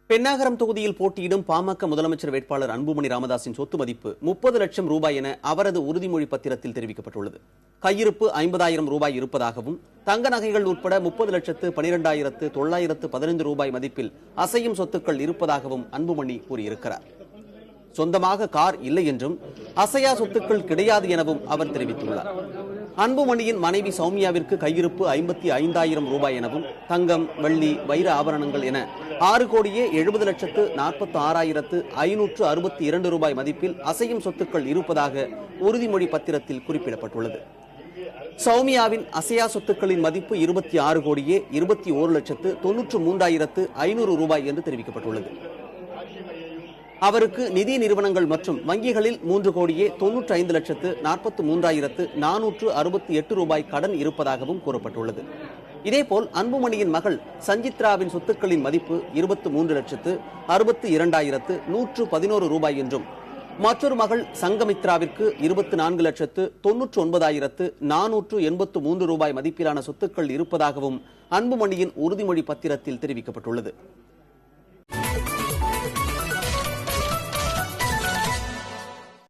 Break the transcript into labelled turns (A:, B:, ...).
A: பென்னாகரம் தொகுதியில் போட்டியிடும் பாமக முதலமைச்சர் வேட்பாளர் அன்புமணி ராமதாஸின் சொத்து மதிப்பு 30 லட்சம் ரூபாய் என அவரது உறுதிமொழி பத்திரத்தில் தெரிவிக்கப்பட்டுள்ளது. கையிருப்பு 50,000 ரூபாய் இருப்பதாகவும் தங்க நகைகள் உட்பட 30,12,915 ரூபாய் மதிப்பில் அசையும் சொத்துக்கள் இருப்பதாகவும் அன்புமணி கூறியிருக்கிறார். சொந்தமாக கார் இல்லை என்றும் அசையா சொத்துக்கள் கிடையாது எனவும் அவர் தெரிவித்துள்ளார். அன்புமணியின் மனைவி சௌமியாவிற்கு கையிருப்பு 55,000 ரூபாய் எனவும் தங்கம், வெள்ளி, வைர ஆபரணங்கள் என 6,70,46,562 ரூபாய் மதிப்பில் அசையும் சொத்துக்கள் இருப்பதாக உறுதிமொழி பத்திரத்தில் குறிப்பிடப்பட்டுள்ளது. சௌமியாவின் அசையா சொத்துக்களின் மதிப்பு 26,21,93,500 ரூபாய் என்று தெரிவிக்கப்பட்டுள்ளது. அவருக்கு நிதி நிறுவனங்கள் மற்றும் வங்கிகளில் 3,95,43,468 ரூபாய் கடன் இருப்பதாகவும் கூறப்பட்டுள்ளது. இதேபோல் அன்புமணியின் மகள் சஞ்சித்ராவின் சொத்துக்களின் மதிப்பு 23,62,111 ரூபாய் என்றும் மற்றொரு மகள் சங்கமித்ராவிற்கு 24,99,483 ரூபாய் மதிப்பிலான சொத்துக்கள் இருப்பதாகவும் அன்புமணியின் உறுதிமொழி பத்திரத்தில் தெரிவிக்கப்பட்டுள்ளது.